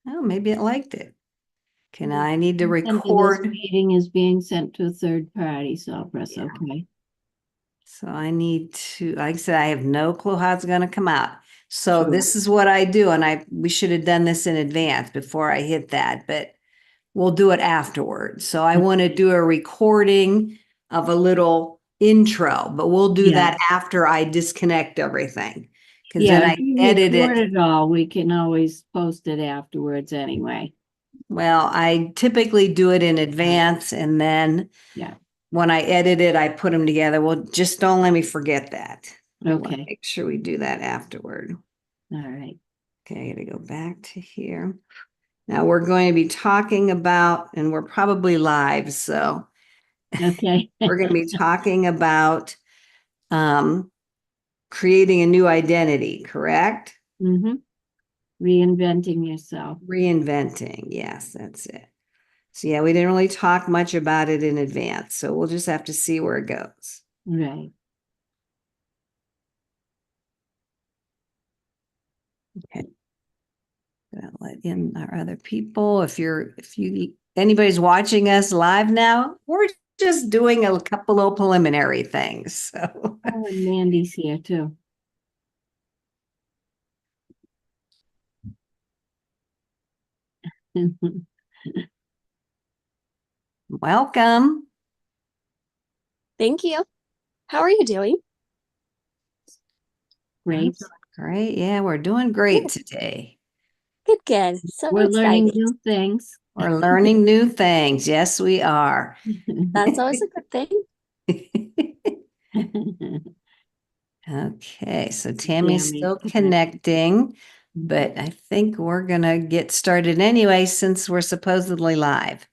Oh, maybe it liked it. I need to This record. meeting is being sent to a third party, so I'll press Yeah. OK. So I need to, like I said, I have no clue how it's going to come out. So Sure. this is what I do. And we should have done this in advance before I hit that, but we'll do it afterwards. So I want to do a recording of a little intro, but we'll do Yeah. that after I disconnect everything. Because Yeah, then I if you edit record it. it all, we can always post it afterwards anyway. Well, I typically do it in advance, and then Yeah. when I edit it, I put them together. Well, just don't let me forget that. I want to Okay. make sure we do that afterward. All right. Okay, I gotta go back to here. Now we're going to be talking about, and we're probably live, so Okay. we're going to be talking about creating a new identity, correct? Mm-hmm. Reinventing yourself. Reinventing. Yes, that's it. So yeah, we didn't really talk much about it in advance, so we'll just have to see where it goes. Right. Okay. Gonna let in our other people. Anybody's watching us live now, we're just doing a couple of preliminary things. So Oh, and Mandy's here too. welcome. Thank you. How are you doing? Great. Great. Yeah, we're doing great today. Good. So We're learning excited. new things. We're learning new things. Yes, we are. That's always a good thing. Okay, so Tammy's Tammy's still connected. connecting, but I think we're gonna get started anyway since we're supposedly live.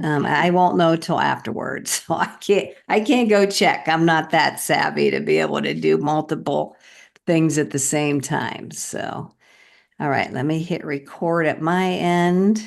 I won't know till afterwards, so I can't go check. I'm not that savvy to be able to do multiple things at the same time. So, all right, let me hit record at my end.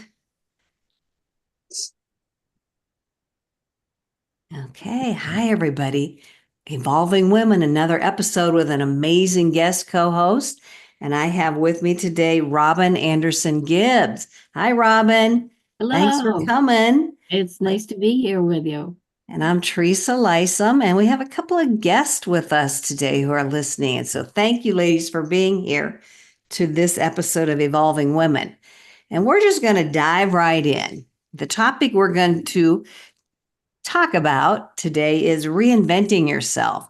Okay, hi everybody. Evolving Women, another episode with an amazing guest co-host. And I have with me today Robin Anderson Gibbs. Hi, Robin. Thanks for Hello. coming. It's nice to be here with you. And I'm Teresa Lisum, and we have a couple of guests with us today who are listening. And so thank you, ladies, for being here to this episode of Evolving Women. And we're just going to dive right in. The topic we're going to talk about today is reinventing yourself.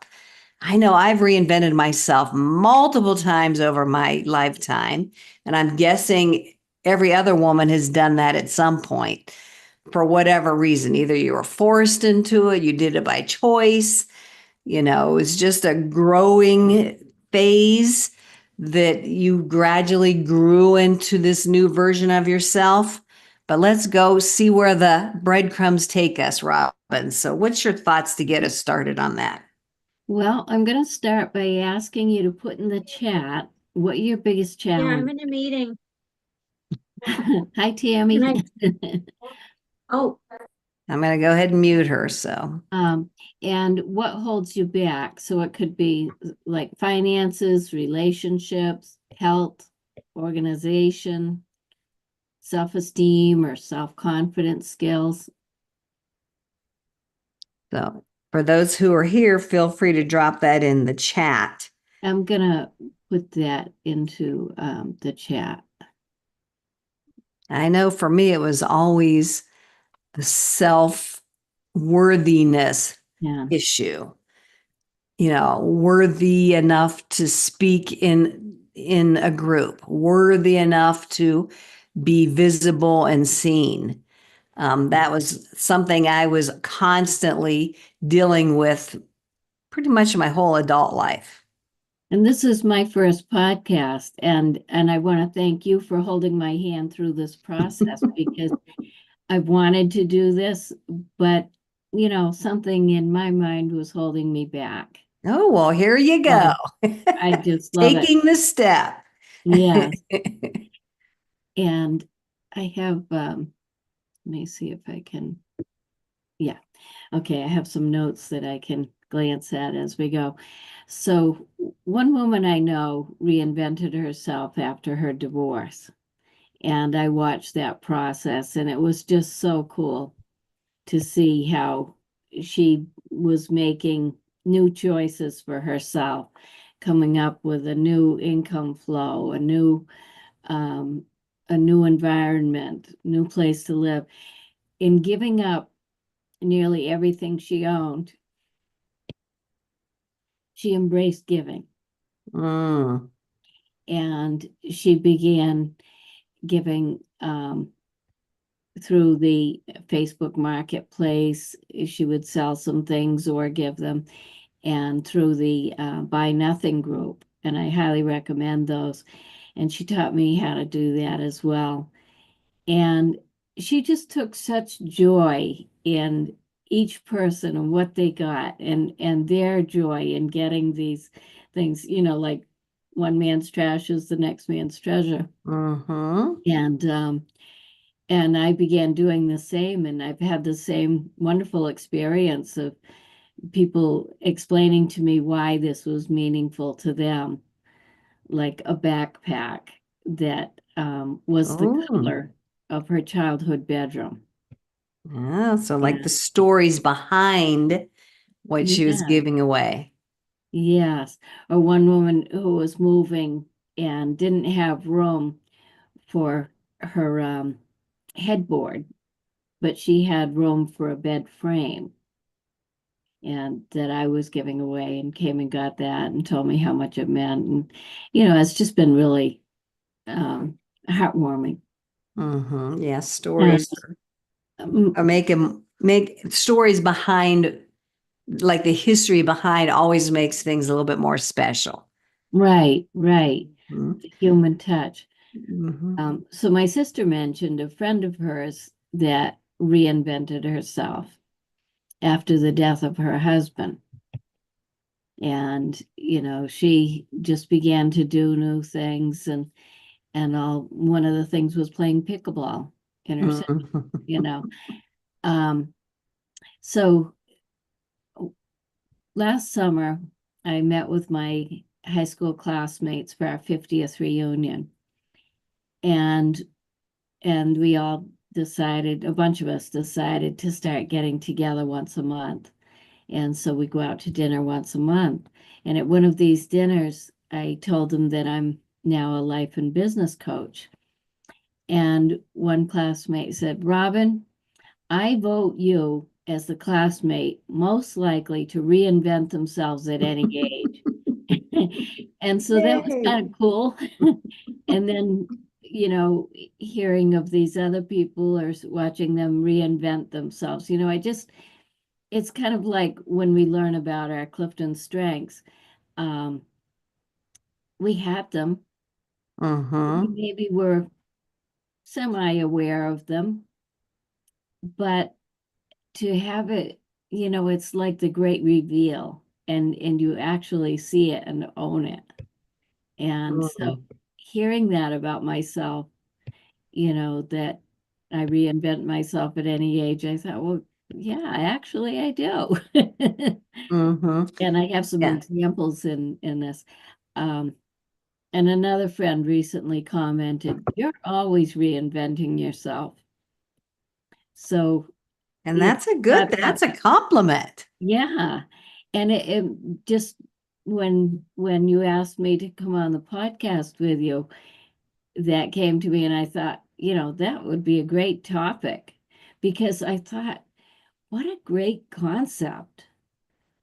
I know I've reinvented myself multiple times over my lifetime, and I'm guessing every other woman has done that at some point for whatever reason. Either you were forced into it, you did it by choice, it was just a growing phase that you gradually grew into this new version of yourself. But let's go see where the breadcrumbs take us, Robin. So, what's your thoughts to get us started on that? Well, I'm going to start by asking you to put in the chat what your biggest Yeah, I'm challenge. in a meeting. Hi, Tammy. Oh, I'm going to go ahead and mute her. So, And what holds you back? So it could be like finances, relationships, health, organization, self-esteem, or self-confidence skills. so for those who are here, feel free to drop that in the chat. I'm gonna put that into the chat. I know for me, it was always the self-worthiness Yeah. issue. Worthy enough to speak in a group, worthy enough to be visible and seen. That was something I was constantly dealing with pretty much my whole adult life. And this is my first podcast, and I want to thank you for holding my hand through this process because I wanted to do this, but something in my mind was holding me back. Oh, well, here you go. I just love it. Taking the step. Yeah. And I have, let me see if I can, yeah. Okay, I have some notes that I can glance at as we go. So one woman I know reinvented herself after her divorce. And I watched that process, and it was just so cool to see how she was making new choices for herself, coming up with a new income flow, um, a new environment, new place to live. In giving up nearly everything she owned, she embraced giving, Mm. and she began giving through the Facebook marketplace. She would sell some things or give them, and through the Buy Nothing group. And I highly recommend those. And she taught me how to do that as well. And she just took such joy in each person and what they got, and their joy in getting these things, like one man's trash is the next man's treasure. Mm-hmm. And I began doing the same, and I've had the same wonderful experience of people explaining to me why this was meaningful to them, like a backpack that was the Oh, color of her childhood bedroom. yeah. So like the And stories behind what she was yeah, giving away. yes. Or one woman who was moving and didn't have room for her headboard, but she had room for a bed frame, and that I was giving away, and came and got that and told me how much it meant. And, it's just been really heartwarming. Mm-hmm. Yeah, And stories um, are make stories behind, like the history behind, always makes things a little bit more special. right, right. Mm-hmm. The human touch. Mm-hmm. So my sister mentioned a friend of hers that reinvented herself after the death of her husband. And, she just began to do new things, and one of the things was playing pickleball in her city, you know. Um, so last summer, I met with my high school classmates for our 50th reunion. And we all decided, a bunch of us decided to start getting together once a month. And so we go out to dinner once a month. And at one of these dinners, I told them that I'm now a life and business coach. And one classmate said, Robin, I vote you as the classmate most likely to reinvent themselves at any age. And so that was Yay. kind of cool. And then, hearing of these other people or watching them reinvent themselves, it's kind of like when we learn about our Clifton strengths. Um, we had them, we Mm-hmm. maybe were semi-aware of them, but to have it, it's like the great reveal, and you actually see it and own it. And so hearing that about myself, that I reinvent myself at any age, I thought, well, yeah, actually I do. Mm-hmm. And I have some Yeah. examples in this. Um, and another friend recently commented, you're always reinventing yourself. So, And that's a good, that that's a compliment. yeah. And it just, when you asked me to come on the podcast with you, that came to me, and I thought, that would be a great topic, because I thought, what a great concept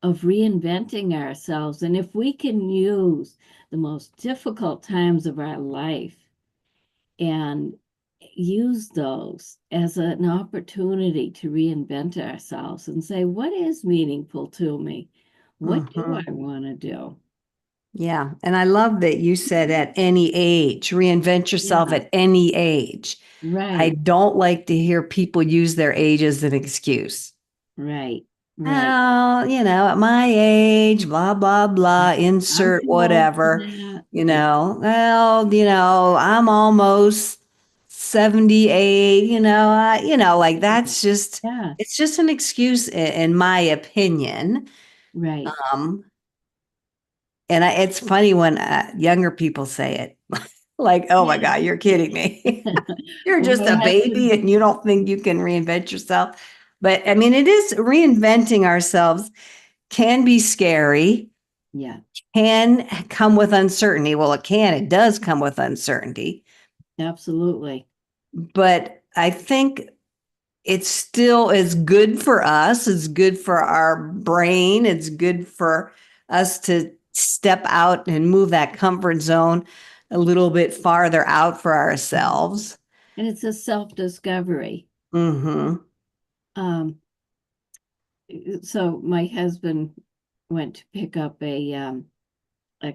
of reinventing ourselves. And if we can use the most difficult times of our life and use those as an opportunity to reinvent ourselves and say, what is meaningful to me? What do Mm-hmm. I want to do? Yeah. And I love that you said at any age, reinvent yourself Yeah, at any age. I right, don't like to hear people use their age as an excuse. right, right. Oh, at my age, blah, blah, blah, I'm insert too old for whatever, that. well, I'm almost 78, like that's just, Yeah, it's just an excuse in my opinion. right. Um, and it's funny when younger people say it, Like, oh my Yeah. God, you're kidding me. You're Well, just my a baby husband- and you don't think you can reinvent yourself. But I mean, it is reinventing ourselves can be scary, Yeah, can come with uncertainty. Well, it does come with uncertainty. absolutely. But I think it still is good for us. It's good for our brain. It's good for us to step out and move that comfort zone a little bit farther out for ourselves. And it's a self-discovery. Mm-hmm. Um, so my husband went to pick up a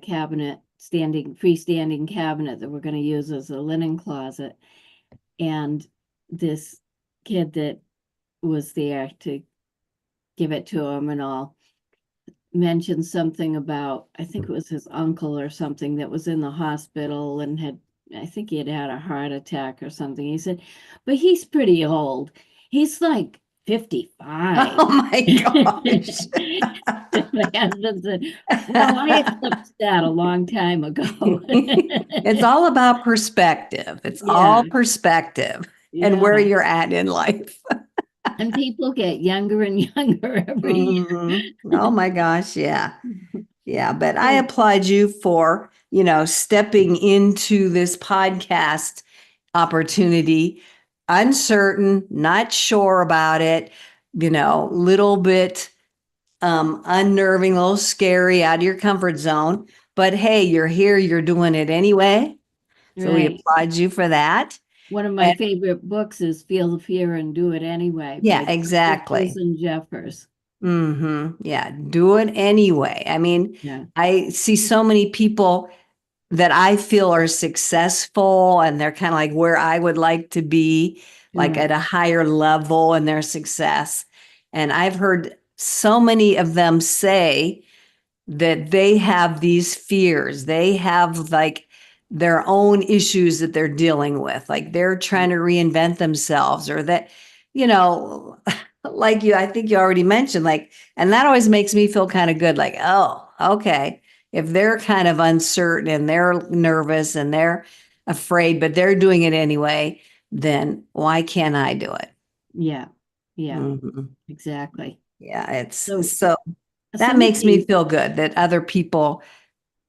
cabinet, freestanding cabinet that we're going to use as a linen closet. And this kid that was there to give it to him and all mentioned something about, I think it was his uncle or something that was in the hospital and I think he had had a heart attack or something. He said, but he's pretty old. He's like 55. Oh my gosh. My husband said, well, I accepted that a long time ago. It's all about perspective. It's all Yeah. perspective and where you're at in life. And people get younger and younger every year. Mhm. Oh my gosh. Yeah. Yeah. But I So- applaud you for, stepping into this podcast opportunity, uncertain, not sure about it, little bit unnerving, a little scary, out of your comfort zone. But hey, you're here, you're doing it anyway. So we Right. applaud you for that. One of my favorite books is Feel the Fear and Do It Anyway Yeah, by exactly. Susan Jeffers. Yeah, do it anyway. I mean, Yeah. I see so many people that I feel are successful and they're kind of like where I would like to be, like Right. at a higher level in their success. And I've heard so many of them say that they have these fears. They have like their own issues that they're dealing with. Like they're trying to reinvent themselves or that, you know, like I think you already mentioned, like, and that always makes me feel kind of good. Like, oh, okay. If they're kind of uncertain and they're nervous and they're afraid, but they're doing it anyway, then why can't I do it? Yeah. Yeah. Mhm. Exactly. Yeah. It's So so that some of makes me the feel good that other people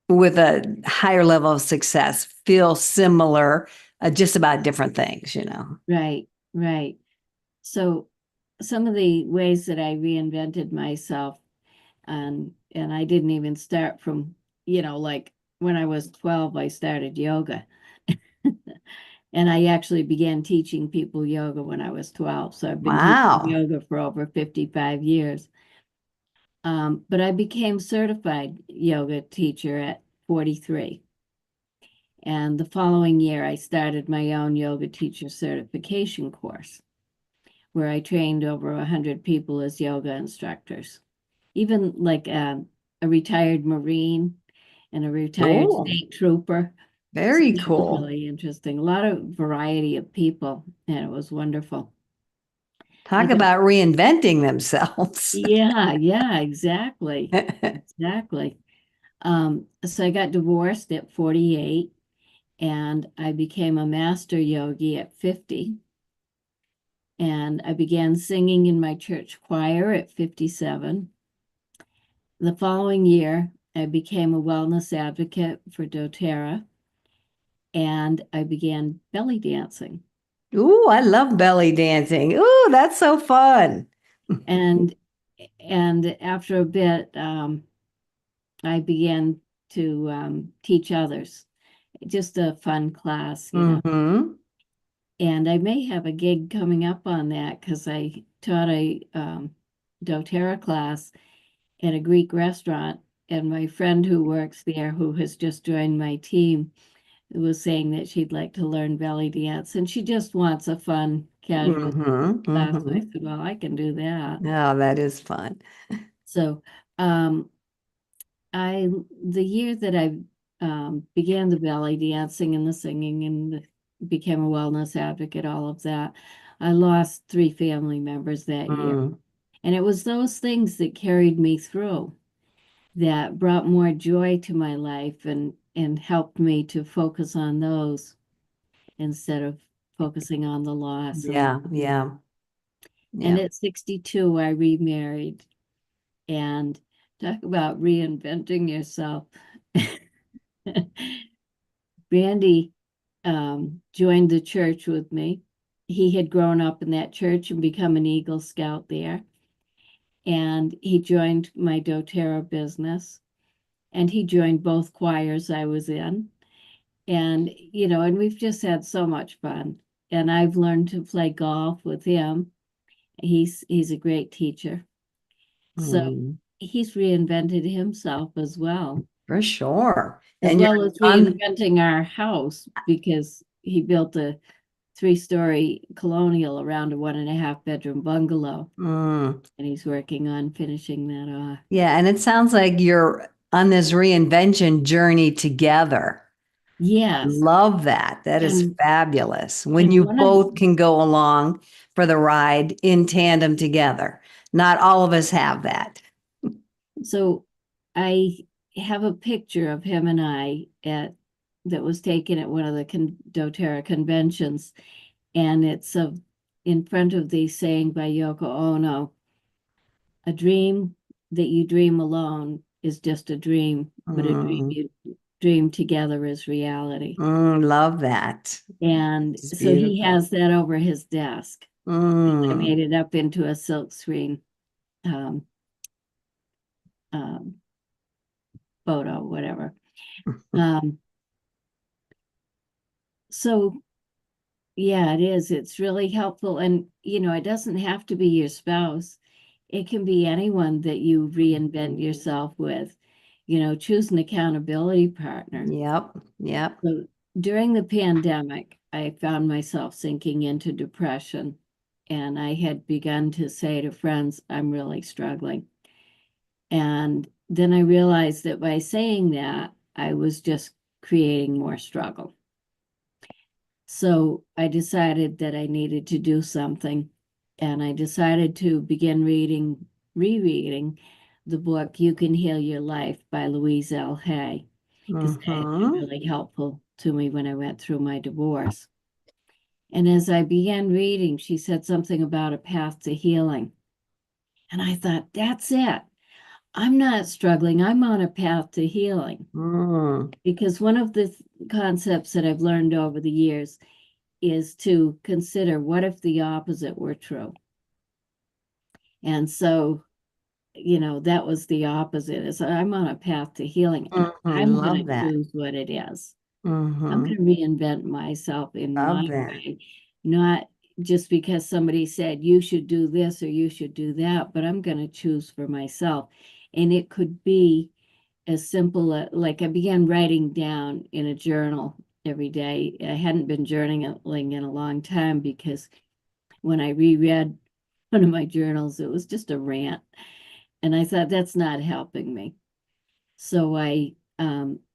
with a higher level of success feel similar, just about different things. right, right. So some of the ways that I reinvented myself, and I didn't even start from, like when I was 12, I started yoga. And I actually began teaching people yoga when I was 12. So I've been teaching Wow. yoga for over 55 years. But I became certified yoga teacher at 43. And the following year, I started my own yoga teacher certification course, where I trained over 100 people as yoga instructors, even like a retired Marine and a retired Cool. state trooper. Very That was cool. really interesting. A lot of variety of people, and it was wonderful. I Talk got, about reinventing themselves. yeah, exactly. Exactly. So I got divorced at 48 and I became a master yogi at 50. And I began singing in my church choir at 57. The following year, I became a wellness advocate for dōTERRA and I began belly dancing. Ooh, I love belly dancing. Ooh, that's so fun. And after a bit, I began to teach others. Just a fun class. Mm-hmm. And I may have a gig coming up on that because I taught a dōTERRA class at a Greek restaurant. And my friend who works there, who has just joined my team, was saying that she'd like to learn belly dance. And she just wants a fun, casual Mm-hmm. class. So I Mm-hmm. said, well, I can do that. Oh, that is fun. So um, the year that I began the belly dancing and the singing and became a wellness advocate, all of that, I lost 3 family members that year. Mm. And it was those things that carried me through, that brought more joy to my life and helped me to focus on those instead of focusing on the loss. Yeah. Yeah. And Yeah. at 62, I remarried. And talk about reinventing yourself. Randy joined the church with me. He had grown up in that church and become an Eagle Scout there. And he joined my dōTERRA business. And he joined both choirs I was in. And, and we've just had so much fun. And I've learned to play golf with him. He's a great teacher. So Mm, he's reinvented himself as well. for sure. As And well you're as reinventing our house, because he built a 3-story colonial around a 1.5-bedroom bungalow, Mm, and he's working on finishing that off. yeah. And it sounds like you're on this reinvention journey together. Yes. Love that. That is And- fabulous. When and you one of- both can go along for the ride in tandem together. Not all of us have that. So I have a picture of him and I that was taken at one of the dōTERRA conventions, and it's in front of the saying by Yoko Ono, "A dream that you dream alone is just a dream, but a dream you dream together is reality." Love that. And It's so he beautiful. has that over his desk. I Mm, made it up into a silk screen um, um, photo, whatever. So yeah, it is. It's really helpful. And, it doesn't have to be your spouse. It can be anyone that you reinvent yourself with. Choose an accountability partner. yep. Yep. So during the pandemic, I found myself sinking into depression. And I had begun to say to friends, I'm really struggling. And then I realized that by saying that, I was just creating more struggle. So I decided that I needed to do something. And I decided to begin rereading the book, You Can Heal Your Life by Louise L. Hay, because it was really helpful to me when I went through my divorce. And as I began reading, she said something about a path to healing. And I thought, that's it. I'm not struggling. I'm on a path to healing. Because one of the concepts that I've learned over the years is to consider, what if the opposite were true? And so, that was the opposite. Is I'm on a path to healing, and I'm going to choose what it is. I'm going to reinvent myself in my way, not just because somebody said you should do this or you should do that, but I'm going to choose for myself. And it could be as simple like I began writing down in a journal every day. I hadn't been journaling in a long time, because when I reread one of my journals, it was just a rant. And I thought, that's not helping me. So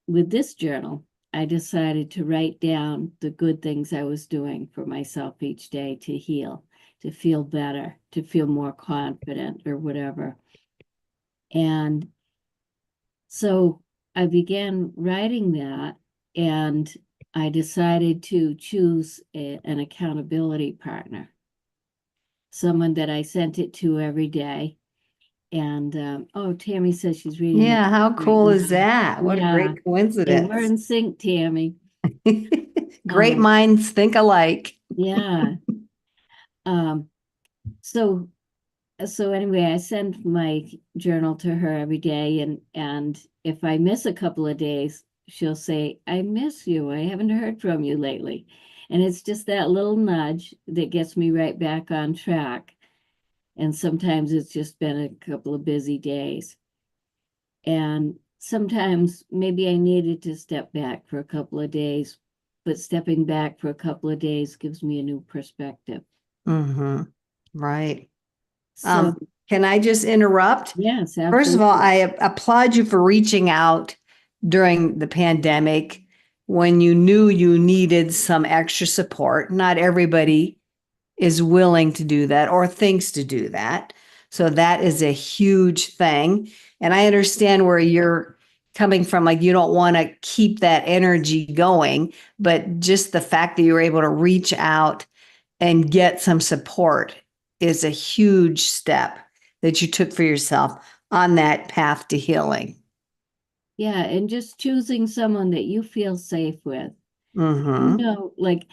with this journal, I decided to write down the good things I was doing for myself each day to heal, to feel better, to feel more confident or whatever. And so I began writing that, and I decided to choose an accountability partner, someone that I sent it to every day. And Tammy says she's reading. Yeah, how cool is that? What a great We're coincidence. in sync, Tammy. Great minds think alike. Yeah. So anyway, I send my journal to her every day, and if I miss a couple of days, she'll say, I miss you. I haven't heard from you lately. And it's just that little nudge that gets me right back on track. And sometimes it's just been a couple of busy days. And sometimes maybe I needed to step back for a couple of days, but stepping back for a couple of days gives me a new perspective. Right. So, can I just interrupt? yes, absolutely. First of all, I applaud you for reaching out during the pandemic when you knew you needed some extra support. Not everybody is willing to do that or thinks to do that. So that is a huge thing. And I understand where you're coming from like you don't want to keep that energy going, but just the fact that you were able to reach out and get some support is a huge step that you took for yourself on that path to healing. Yeah, and just choosing someone that you feel safe with. Mm-hmm. Like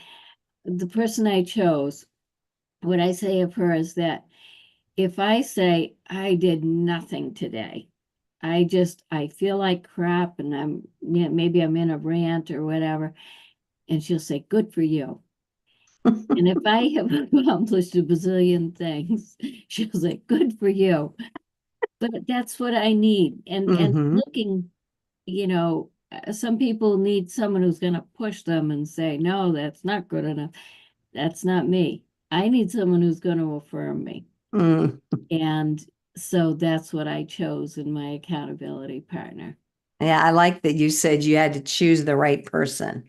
the person I chose, what I say of her is that if I say I did nothing today, I feel like crap and maybe I'm in a rant or whatever, and she'll say, good for you. And if I have accomplished a bazillion things, she'll say, good for you. But that's what I need. And Mm-hmm. looking, some people need someone who's going to push them and say, no, that's not good enough. That's not me. I need someone who's going to affirm me. Mm. And so that's what I chose in my accountability partner. Yeah, I like that you said you had to choose the right person.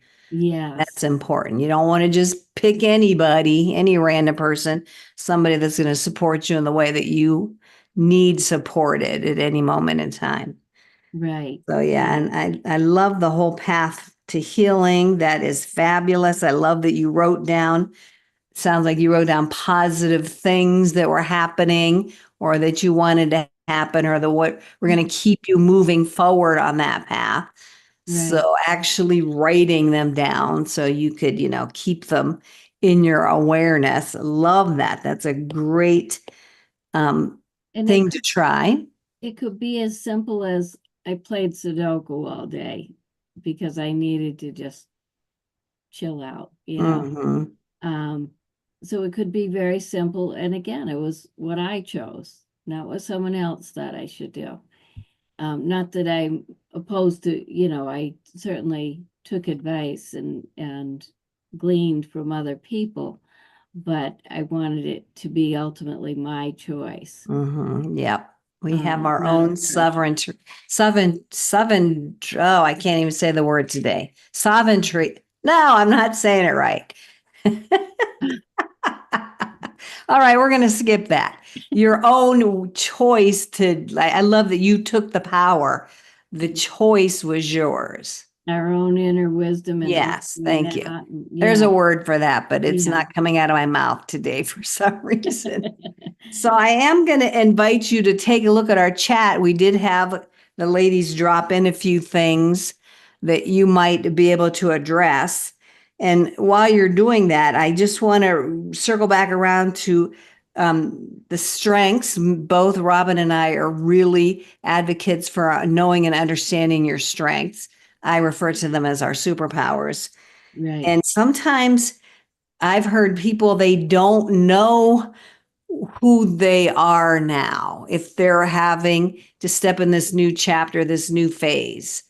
That's Yes, important. You don't want to just pick anybody, any random person, somebody that's going to support you in the way that you need supported at any moment in time. right. So yeah, and I love the whole path to healing. That is fabulous. I love that you wrote down, sounds like you wrote down positive things that were happening or that you wanted to happen or the what we're going to keep you moving forward on that path. Right. So actually writing them down so you could, keep them in your awareness. Love that. That's a great And thing to try. it could be as simple as I played Sudoku all day because I needed to just chill out. Hmm. Um, so it could be very simple. And again, it was what I chose, not what someone else thought I should do. Not that I'm opposed to, I certainly took advice and gleaned from other people, but I wanted it to be ultimately my choice. Hmm. Yep. We have our Not own pressure. oh, I can't even say the word today. Sovereignty. No, I'm not saying it right. All right, we're going to skip that. Your own choice I love that you took the power. The choice was yours. Our own inner wisdom and Yes, honoring thank that. you. There's Yeah, a word for that, but it's yeah. not coming out of my mouth today for some reason. So I am going to invite you to take a look at our chat. We did have the ladies drop in a few things that you might be able to address. And while you're doing that, I just want to circle back around to the strengths. Both Robin and I are really advocates for knowing and understanding your strengths. I refer to them as our superpowers. Right, And sometimes I've heard people, they don't know who they are now, if they're having to step in this new chapter, this new phase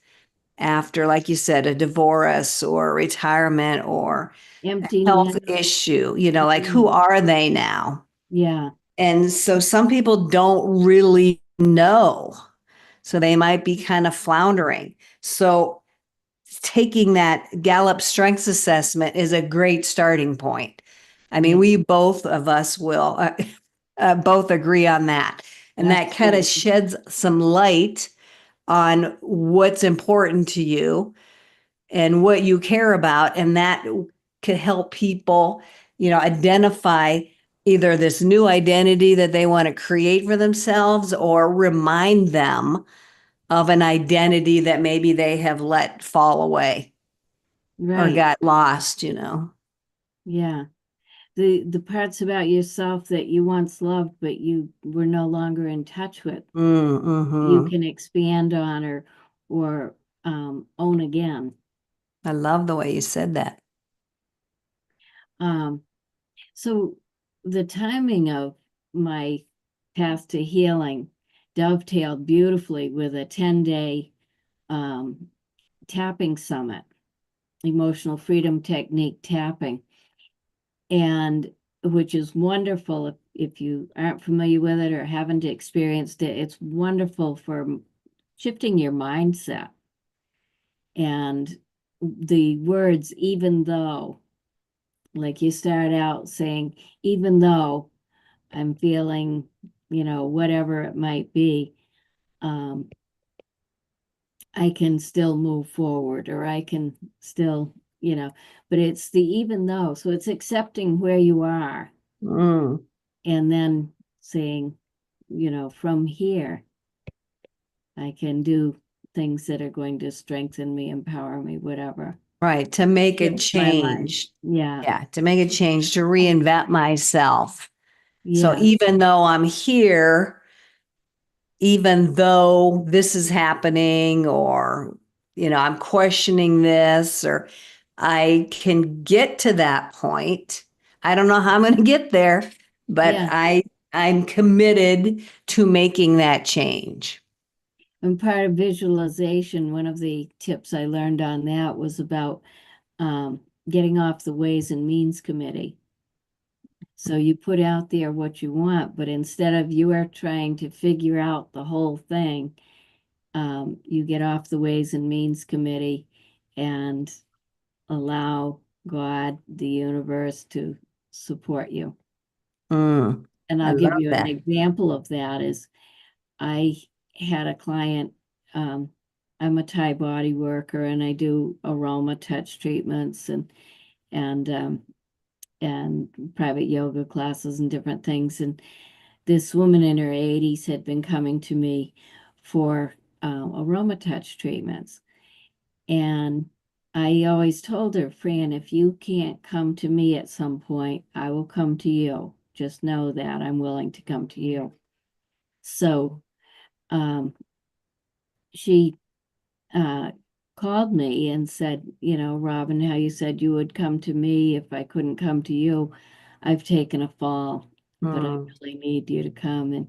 after, like you said, a divorce or retirement or empty health nest. issue, like who are they now? Yeah, And so some people don't really know. So they might be kind of floundering. So taking that Gallup strengths assessment is a great starting point. I mean, yeah, we both of us will both agree on that. And that kind of absolutely. sheds some light on what's important to you and what you care about. And that could help people, identify either this new identity that they want to create for themselves or remind them of an identity that maybe they have let fall away or Right. got lost. Yeah. The parts about yourself that you once loved, but you were no longer in touch with, you Mm-hmm. can expand on or own again. I love the way you said that. Um, so the timing of my path to healing dovetailed beautifully with a 10-day tapping summit, emotional freedom technique tapping, and which is wonderful if you aren't familiar with it or haven't experienced it. It's wonderful for shifting your mindset. And the words, even though, like you start out saying, even though I'm feeling, whatever it might be, um, I can still move forward, or I can still, but it's the even though. So it's accepting where you are Mm, and then saying, from here, I can do things that are going to strengthen me, empower me, whatever. right. To make a Shift my life. change. Yeah. Yeah. To make a change, to reinvent myself. So Yeah. even though I'm here, even though this is happening, or, I'm questioning this, or I can get to that point. I don't know how I'm going to get there, but Yeah. I'm committed to making that change. And part of visualization, one of the tips I learned on that was about getting off the Ways and Means Committee. So you put out there what you want, but instead of you are trying to figure out the whole thing, you get off the Ways and Means Committee and allow God, the universe, to support you. Mm, And I I'll give love you an that. example of that is I had a client, I'm a Thai body worker and I do aroma touch treatments and and private yoga classes and different things. And this woman in her 80s had been coming to me for aroma touch treatments. And I always told her, Fran, if you can't come to me at some point, I will come to you. Just know that I'm willing to come to you. So she called me and said, Robin, how you said you would come to me if I couldn't come to you. I've taken a fall, but I Mm, really need you to come.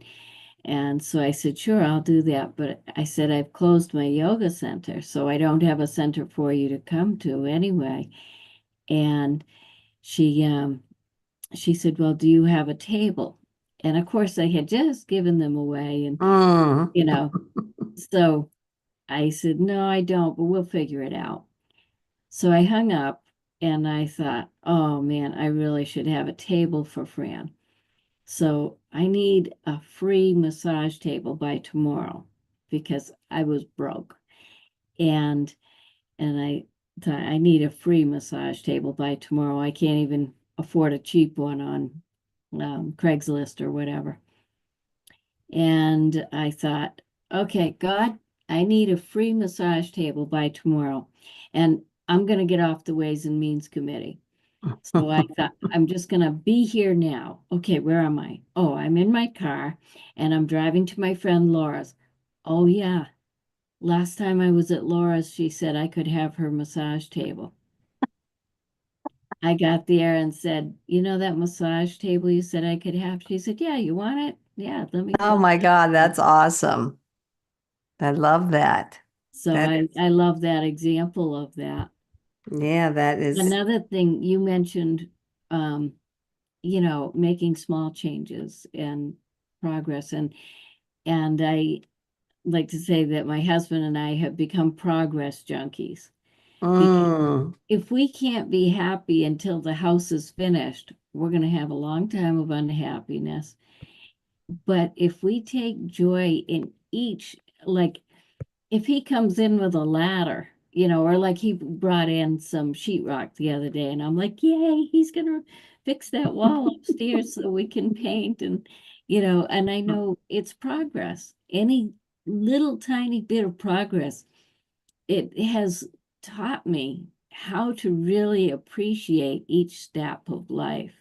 And so I said, sure, I'll do that. But I said, I've closed my yoga center, so I don't have a center for you to come to anyway. And she said, well, do you have a table? And of course I had just given them away and, mm. so I said, no, I don't, but we'll figure it out. So I hung up and I thought, oh man, I really should have a table for Fran. So I need a free massage table by tomorrow because I was broke. And I thought I need a free massage table by tomorrow. I can't even afford a cheap one on Craigslist or whatever. And I thought, okay, God, I need a free massage table by tomorrow. And I'm going to get off the Ways and Means Committee. So I thought, I'm just going to be here now. Okay, where am I? Oh, I'm in my car and I'm driving to my friend Laura's. Oh, yeah. Last time I was at Laura's, she said I could have her massage table. I got there and said, that massage table you said I could have? She said, yeah, you want it? Yeah, let me Oh pull my it out. God, that's awesome. I love that. So That I love that example of that. Yeah, that is. Another thing you mentioned, making small changes and progress. And I like to say that my husband and I have become progress junkies. Because Mm, if we can't be happy until the house is finished, we're going to have a long time of unhappiness. But if we take joy in each, like if he comes in with a ladder, or like he brought in some sheetrock the other day, and I'm like, yay, he's gonna fix that wall upstairs so we can paint and I know it's progress. Any little tiny bit of progress, it has taught me how to really appreciate each step of life.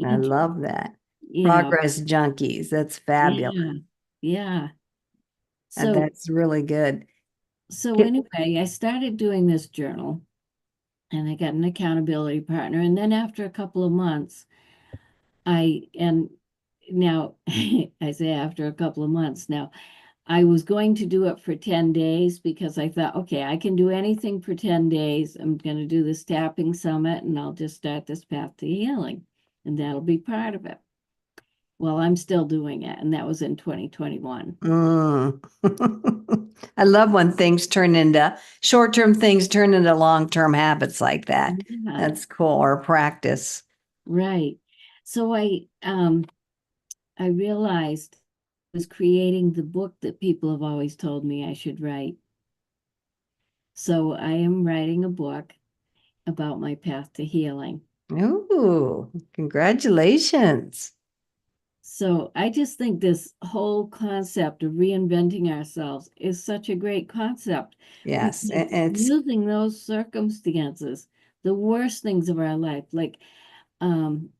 I Each, love that. you know, Progress junkies. That's fabulous. yeah, yeah. And So that's really good. so Get- anyway, I started doing this journal and I got an accountability partner. And then after a couple of months, and now I say after a couple of months, now I was going to do it for 10 days because I thought, okay, I can do anything for 10 days. I'm going to do this tapping summit and I'll just start this path to healing and that'll be part of it. Well, I'm still doing it. And that was in 2021. Mm. I love when things turn into short-term things turn into long-term habits like that. Yeah, That's cool. Or practice. right. So I realized I was creating the book that people have always told me I should write. So I am writing a book about my path to healing. Ooh, congratulations. So I just think this whole concept of reinventing ourselves is such a great concept Yes. because It's, using those circumstances, the worst things of our life, like, um,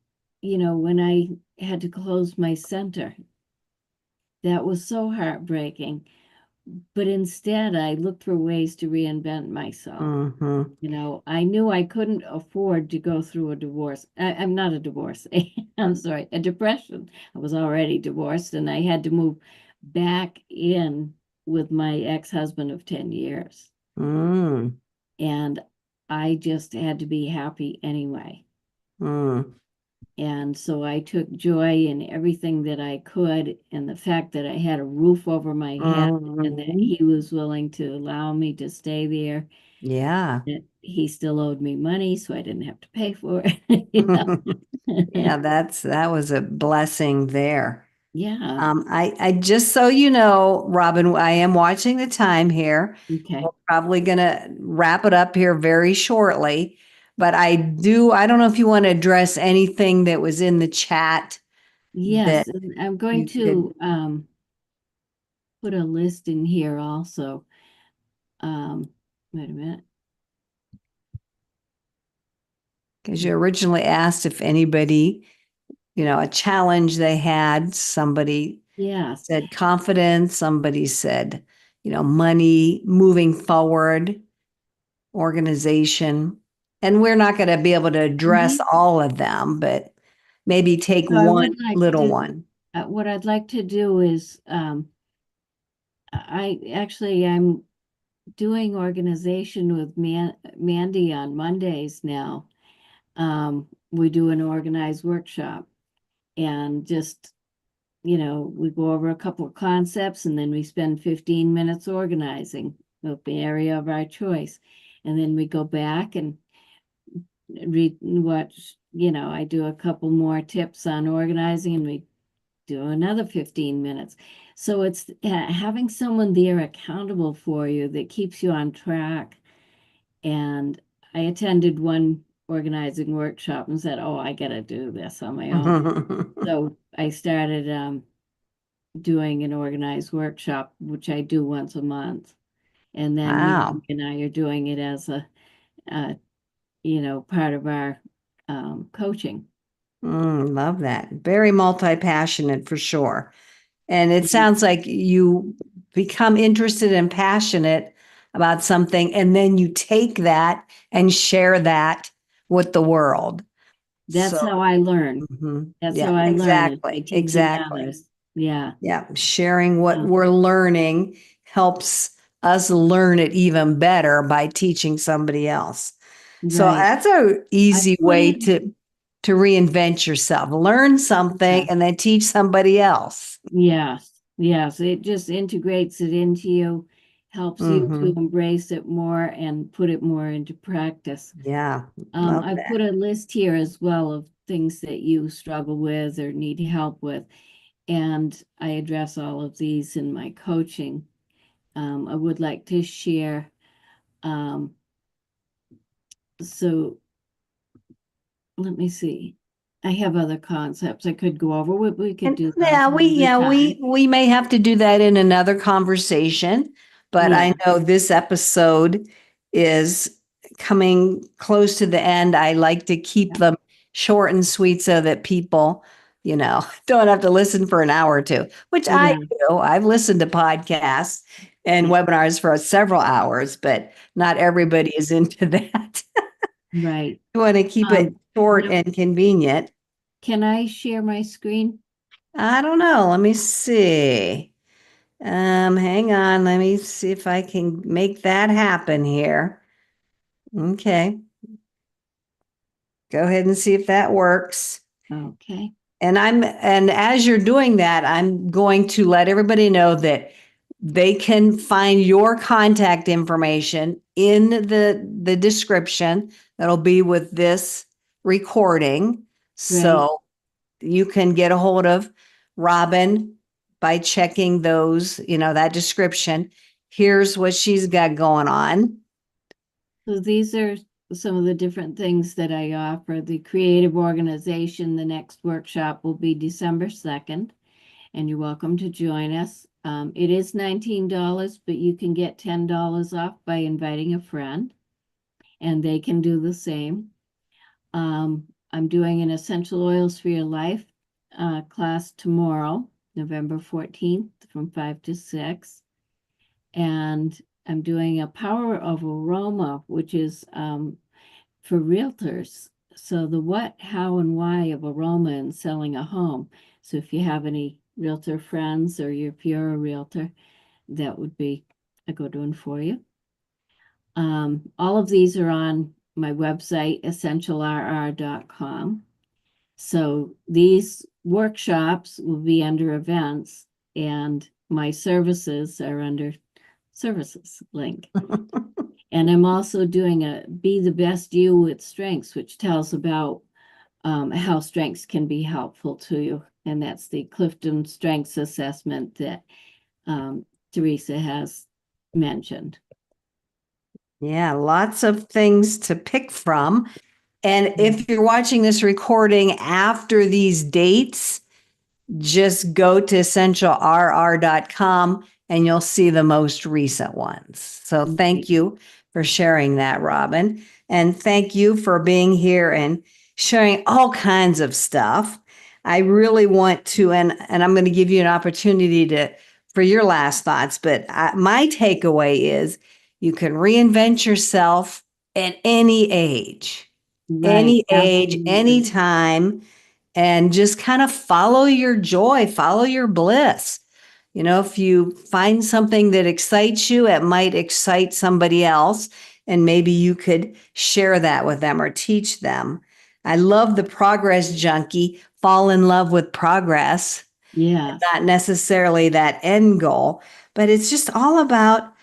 when I had to close my center, that was so heartbreaking. But instead, I looked for ways to reinvent myself. mhm. I knew I couldn't afford to go through a divorce. I'm not a divorcee. I'm sorry, a depression. I was already divorced and I had to move back in with my ex-husband of 10 years. Mm, And I just had to be happy anyway. mm, And so I took joy in everything that I could, and the fact that I had a roof over my head and that mhm. he was willing to allow me to stay there. Yeah. That he still owed me money, so I didn't have to pay for it. Yeah, that was a blessing there. Yeah. I just so you know, Robin, I am watching the time here. Okay. We're probably gonna wrap it up here very shortly, but I don't know if you want to address anything that was in the chat that Yes, and I'm going you could, to put a list in here also. Wait a minute. because you originally asked if anybody, a challenge they had, somebody Yes. said confidence, somebody said, money, moving forward, organization. And we're not going to be able to address Mhm. all of them, but maybe take So I one would like little to, one. what I'd like to do is, I'm doing organization with Mandy on Mondays now. We do an organized workshop and just, we go over a couple of concepts and then we spend 15 minutes organizing the area of our choice. And then we go back and read what, I do a couple more tips on organizing and we do another 15 minutes. So it's having someone there accountable for you that keeps you on track. And I attended one organizing workshop and said, oh, I got to do this on my own. So I started doing an organized workshop, which I do once a month. And then Wow. you and I are doing it as part of our coaching. Love that. Very multi-passionate for sure. And it sounds like you become interested and passionate about something, and then you take that and share that with the world. That's So, how I learn. That's yeah, how I learn is by exactly. teaching Exactly. others. Yeah. Yeah. Sharing what Um, we're learning helps us learn it even better by teaching somebody else. So right. that's a I easy put way it, to reinvent yourself. Learn yeah. something and then teach somebody else. Yes. Yes. It just integrates it into you, helps you to Hmm. embrace it more and put it more into practice. Yeah. Love I've that. put a list here as well of things that you struggle with or need help with. And I address all of these in my coaching. I would like to share. Um, so let me see. I have other concepts I could go over. We could And do those another yeah, time. we may have to do that in another conversation, but Yeah, I know this episode is coming close to the end. I like to keep yeah, them short and sweet so that people, don't have to listen for an hour or two, which I yeah, do. I've listened to podcasts and yeah. webinars for several hours, but not everybody is into that. Right. You want to keep it short Now, and convenient. can I share my screen? I don't know. Let me see. Hang on. Let me see if I can make that happen here. Okay. Go ahead and see if that works. Okay. And as you're doing that, I'm going to let everybody know that they can find your contact information in the description that'll be with this recording. Right. So you can get a hold of Robin by checking those, that description. Here's what she's got going on. So these are some of the different things that I offer. The creative organization, the next workshop will be December 2nd, and you're welcome to join us. It is $19, but you can get $10 off by inviting a friend, and they can do the same. I'm doing an Essential Oils for Your Life class tomorrow, November 14th from 5 to 6. And I'm doing a Power of Aroma, which is for realtors. So the what, how, and why of aroma in selling a home. So if you have any realtor friends or if you're a realtor, that would be a good one for you. All of these are on my website, essentialrr.com. So these workshops will be under events, and my services are under services link. And I'm also doing a Be the Best You with Strengths, which tells about how strengths can be helpful to you. And that's the Clifton Strengths Assessment that Teresa has mentioned. Yeah, lots of things to pick from. And if you're watching this recording after these dates, just go to essentialrr.com and you'll see the most recent ones. So thank you for sharing that, Robin. And thank you for being here and sharing all kinds of stuff. I really want to, and I'm going to give you an opportunity for your last thoughts, but my takeaway is you can reinvent yourself at any age, any age, any time, and just kind of follow your joy, follow your bliss. You know, if you find something that excites you, it might excite somebody else, and maybe you could share that with them or teach them. I love the progress junkie, fall in love with progress. Yeah. Not necessarily that end goal, but it's just all about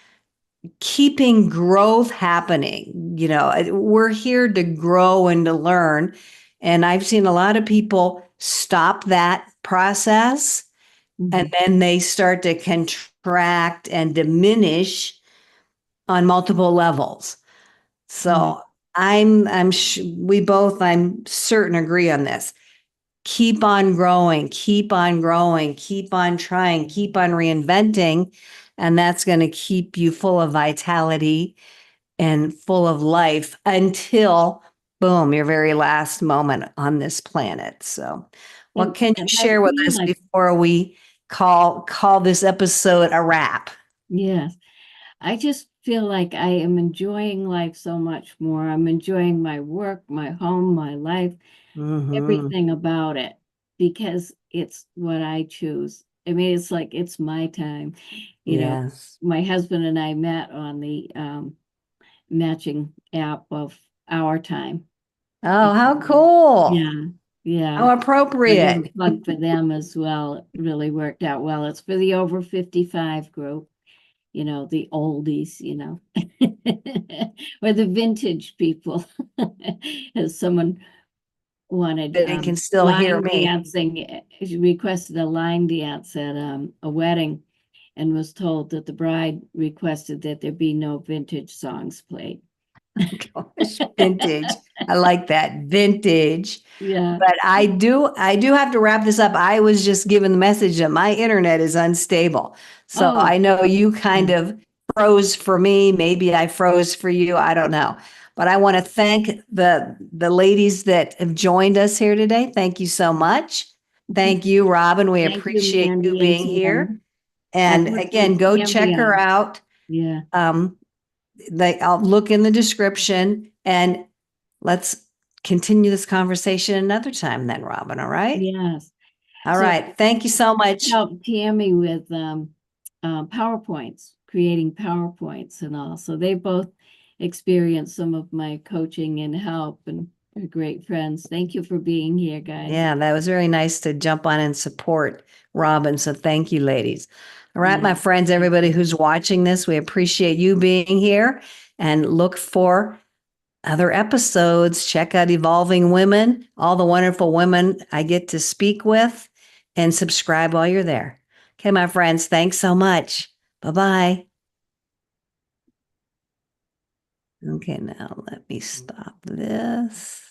keeping growth happening. You know, we're here to grow and to learn. And I've seen a lot of people stop that process and then they start to contract and diminish on multiple levels. So we both, I'm certain, agree on this. Keep on growing, keep on growing, keep on trying, keep on reinventing. And that's going to keep you full of vitality and full of life until, boom, your very last moment on this planet. So what can you share with us before we call this episode a wrap? Yes. I just feel like I am enjoying life so much more. I'm enjoying my work, my home, my life, everything about it, because it's what I choose. I mean, it's like it's my time. You know, my husband and I met on the matching app of Our Time. Oh, how cool. Yeah. Yeah. How appropriate. A plug for them as well. It really worked out well. It's for the over 55 group. You know, the oldies, you know, or the vintage people. As someone wanted They can still hear me. dancing, she requested a line dance at a wedding and was told that the bride requested that there be no vintage songs played. Gosh, vintage. I like that. Vintage. Yeah. But I do have to wrap this up. I was just given the message that my internet is unstable. So I know you kind of froze for me. Maybe I froze for you. I don't know. But I want to thank the ladies that have joined us here today. Thank you so much. Thank you, Robin. We appreciate you being here. And again, go check her out. Yeah. I'll look in the description, and let's continue this conversation another time then, Robin. All right? Yes. All right. Thank you so much. Help Tammy with PowerPoints, creating PowerPoints and all. So they both experienced some of my coaching and help and are great friends. Thank you for being here, guys. Yeah, that was very nice to jump on and support Robin. So thank you, ladies. All right, my friends, everybody who's watching this, we appreciate you being here and look for other episodes. Check out Evolving Women, all the wonderful women I get to speak with, and subscribe while you're there. Okay, my friends, thanks so much. Bye-bye. Okay, now let me stop this.